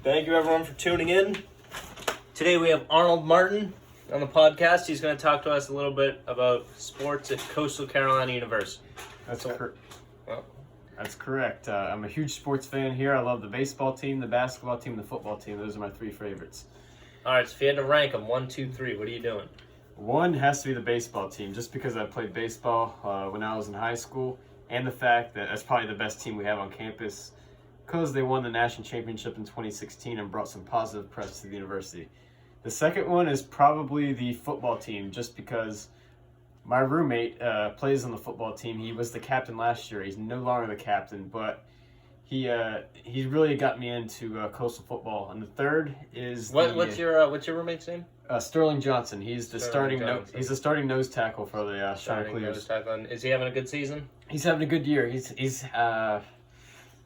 Thank you, everyone, for tuning in. Today we have Arnold Martin on the podcast. He's going to talk to us a little bit about sports at Coastal Carolina University. That's correct. I'm a huge sports fan here. I love the baseball team, the basketball team, and the football team. Those are my three favorites. All right, so if you had to rank them, 1, 2, 3, what are you doing? One has to be the baseball team, just because I played baseball when I was in high school, and the fact that that's probably the best team we have on campus, because they won the national championship in 2016 and brought some positive press to the university. The second one is probably the football team, just because my roommate plays on the football team. He was the captain last year. He's no longer the captain, but he really got me into Coastal football. And the third is what's your roommate's name? Sterling Johnson. He's the starting nose tackle for the Chanticleers. Is he having a good season? He's having a good year. He's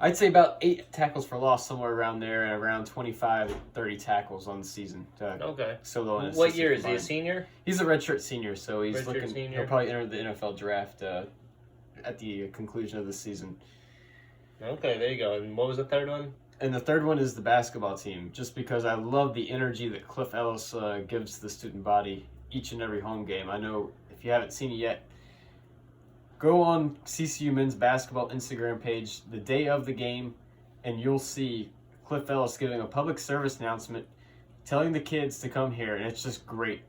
I'd say about 8 tackles for loss, somewhere around there, and around 25, 30 tackles on the season. Okay. Solo. What year is he? A senior? He's a redshirt senior, so he's senior. He'll probably enter the NFL draft at the conclusion of the season. Okay, there you go. And what was the third one? And the third one is the basketball team, just because I love the energy that Cliff Ellis gives the student body each and every home game. I know if you haven't seen it yet, go on CCU men's basketball Instagram page the day of the game, and you'll see Cliff Ellis giving a public service announcement telling the kids to come here, and it's just great.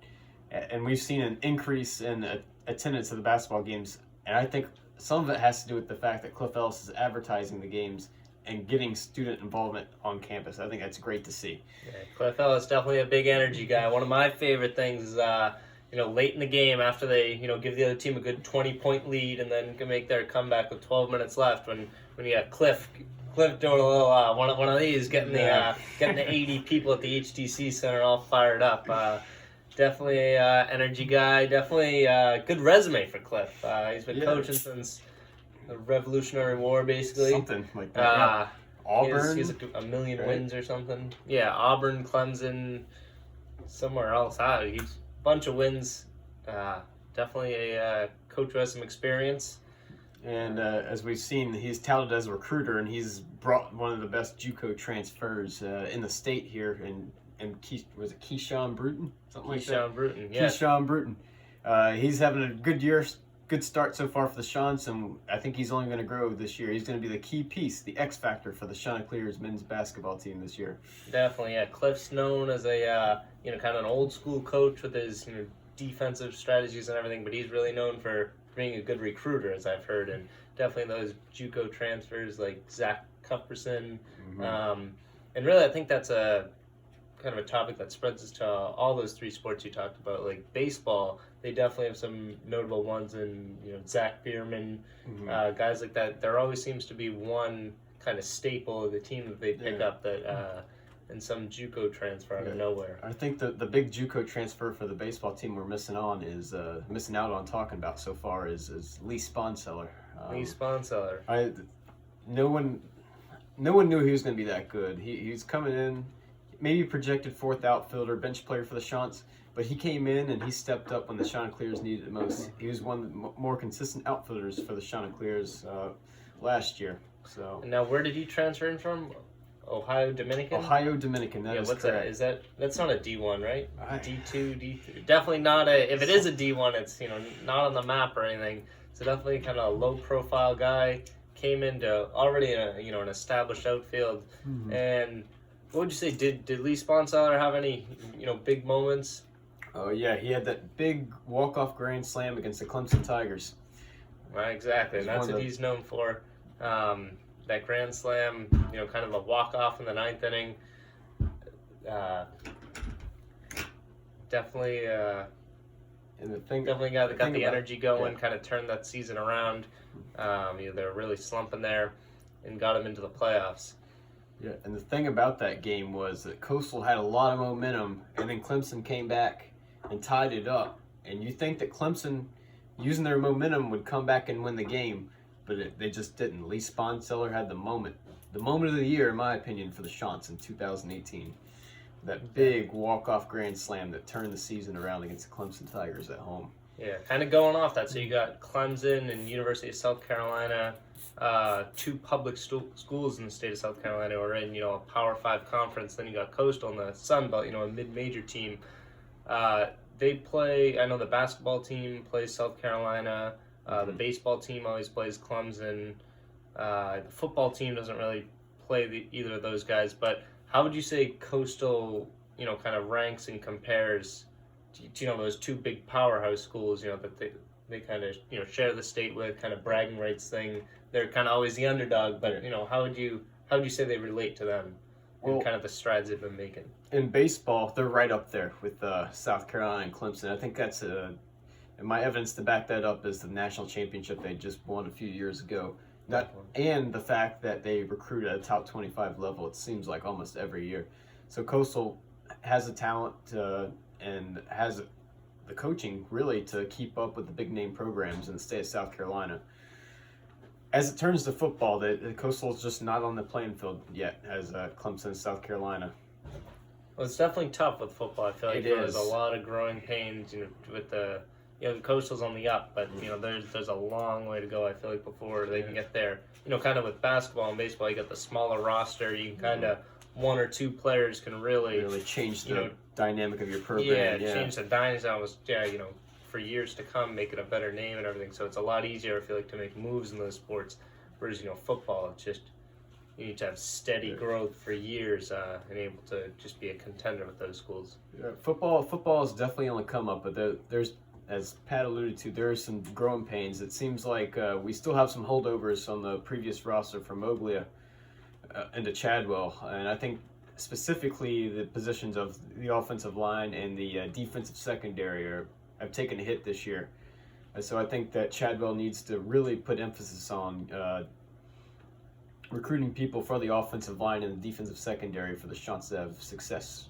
And we've seen an increase in attendance of the basketball games, and I think some of it has to do with the fact that Cliff Ellis is advertising the games and getting student involvement on campus. I think that's great to see. Yeah, Cliff Ellis, definitely a big energy guy. One of my favorite things is late in the game after they, give the other team a good 20-point lead and then can make their comeback with 12 minutes left when you got Cliff doing a little one of these, getting the 80 people at the HTC Center all fired up. Definitely a energy guy. Definitely a good resume for Cliff. He's been coaching since the Revolutionary War, basically. Something like that. Auburn. He's a million wins or something. Yeah, Auburn, Clemson, somewhere else. He's bunch of wins. Definitely a coach who has some experience. And as we've seen, he's touted as a recruiter, and he's brought one of the best JUCO transfers in the state here. And was it Keyshawn Bruton? Something like that. Keyshawn Bruton, yeah. Keyshawn Bruton. He's having a good year, good start so far for the Chants, and I think he's only going to grow this year. He's going to be the key piece, the X factor for the Chanticleers men's basketball team this year. Definitely, yeah. Cliff's known as a kind of an old school coach with his defensive strategies and everything, but he's really known for being a good recruiter, as I've heard, and definitely those JUCO transfers like Zach Cufferson. Mm-hmm. And really, I think that's a kind of a topic that spreads to all those 3 sports you talked about. Like baseball, they definitely have some notable ones in Zach Bierman, guys like that. There always seems to be one kind of staple of the team that they pick up that and some JUCO transfer out of nowhere. I think the big JUCO transfer for the baseball team we're missing out on talking about so far is Lee Sponseller. Lee Sponseller. No one knew he was going to be that good. He's coming in, maybe projected 4th outfielder, bench player for the Chants, but he came in and he stepped up when the Chanticleers needed it most. He was one of the more consistent outfielders for the Chanticleers last year. So. And now, where did he transfer in from? Ohio Dominican. That is what's correct. that? That's not a D1, right? D2, D3. Definitely not a. If it is a D1, it's not on the map or anything. So definitely kind of a low-profile guy. Came into already an established outfield. Mm-hmm. And what would you say? Did Lee Sponseller have any big moments? Oh yeah, he had that big walk-off grand slam against the Clemson Tigers. Right, exactly. And that's what he's known for. That grand slam, kind of a walk-off in the 9th inning. Definitely got the energy going, kind of turned that season around. They were really slumping there and got him into the playoffs. Yeah, and the thing about that game was that Coastal had a lot of momentum, and then Clemson came back and tied it up. And you think that Clemson, using their momentum, would come back and win the game, but they just didn't. Lee Sponseller had the moment of the year, in my opinion, for the Chants in 2018. That big walk-off grand slam that turned the season around against the Clemson Tigers at home. Yeah, kind of going off that. So you got Clemson and University of South Carolina, two public schools in the state of South Carolina, or in a Power 5 conference. Then you got Coastal and the Sun Belt, a mid-major team. They play. I know the basketball team plays South Carolina. The baseball team always plays Clemson. The football team doesn't really play either of those guys. But how would you say Coastal, kind of ranks and compares to those two big powerhouse schools, that they kind of share the state with, kind of bragging rights thing. They're kind of always the underdog, but how would you say they relate to them? Well, and kind of the strides they've been making. In baseball, they're right up there with South Carolina and Clemson. I think that's and my evidence to back that up is the national championship they just won a few years ago. And the fact that they recruit at a top 25 level, it seems like almost every year. So Coastal has the talent and has the coaching really to keep up with the big name programs in the state of South Carolina. As it turns to football, the Coastal is just not on the playing field yet as Clemson and South Carolina. Well, it's definitely tough with football. I feel like there's a lot of growing pains, with the Coastal's on the up, but there's a long way to go. I feel like before they can get there. Kind of with basketball and baseball, you got the smaller roster. You can kind of one or two players can really change the dynamic of your program. Yeah, change the dynamic. Almost, for years to come, make it a better name and everything. So it's a lot easier, I feel like, to make moves in those sports. Whereas, football, it's just, you need to have steady growth for years and able to just be a contender with those schools. Yeah, football is definitely on the come up, but there's, as Pat alluded to, there are some growing pains. It seems like we still have some holdovers on the previous roster from Moglia into Chadwell, and I think specifically the positions of the offensive line and the defensive secondary have taken a hit this year. So I think that Chadwell needs to really put emphasis on recruiting people for the offensive line and the defensive secondary for the chance to have success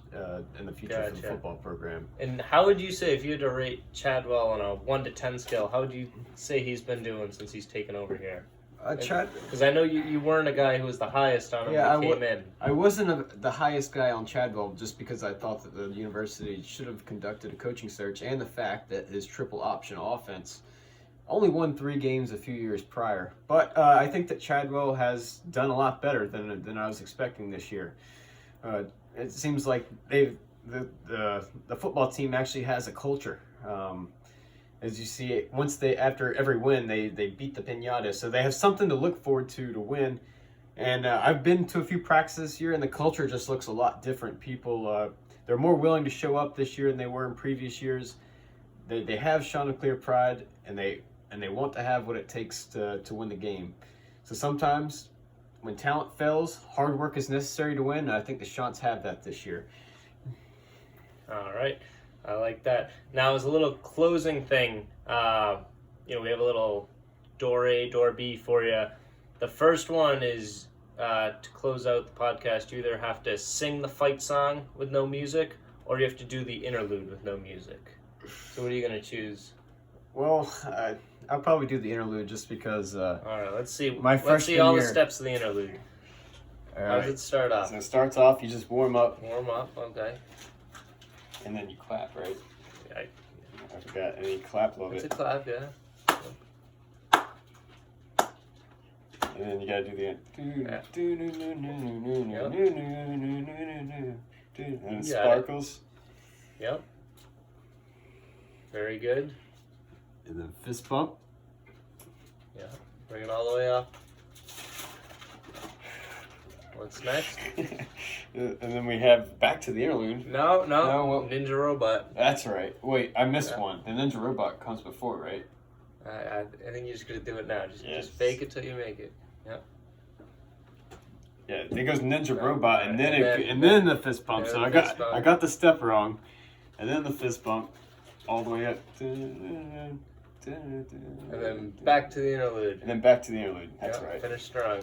in the future for the football program. And how would you say, if you had to rate Chadwell on a 1 to 10 scale, how would you say he's been doing since he's taken over here? Because I know you weren't a guy who was the highest on him when he came in. I wasn't the highest guy on Chadwell just because I thought that the university should have conducted a coaching search, and the fact that his triple option offense only won 3 games a few years prior. But I think that Chadwell has done a lot better than I was expecting this year. It seems like the football team actually has a culture. As you see, after every win, they beat the Piñata, so they have something to look forward to win. And I've been to a few practices this year, and the culture just looks a lot different. People, they're more willing to show up this year than they were in previous years. They have Chanticleer pride, and they want to have what it takes to win the game. So sometimes, when talent fails, hard work is necessary to win, and I think the Chants have that this year. All right. I like that. Now, as a little closing thing, we have a little door A, door B for you. The first one is to close out the podcast, you either have to sing the fight song with no music, or you have to do the interlude with no music. So what are you going to choose? Well, I'll probably do the interlude just because... all right, let's see. Let's see all the steps of the interlude. All How does it start off? So it starts off, you just warm up. Warm up, okay. And then you clap, right? Yeah. I forgot. And you clap a little bit. It's a clap, yeah. And then you gotta do the end. And it sparkles. Yep. Very good. And then fist bump. Yeah. Bring it all the way up. What's next? And then we have back to the interlude. No, Ninja Robot. That's right. Wait, I missed one. The Ninja Robot comes before, right? I think you're just gonna do it now. Just fake it till you make it. Yep. Yeah, it goes Ninja Robot, and then the fist bump. So I got the step wrong, and then the fist bump, all the way up. And then back to the interlude. And then back to the interlude. That's right. Finish strong.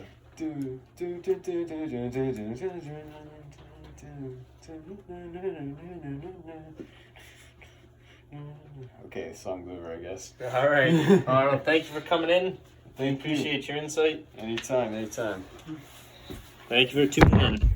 Okay, song's over, I guess. All right. Arnold, thank you for coming in. Appreciate your insight. Anytime. Thank you for tuning in.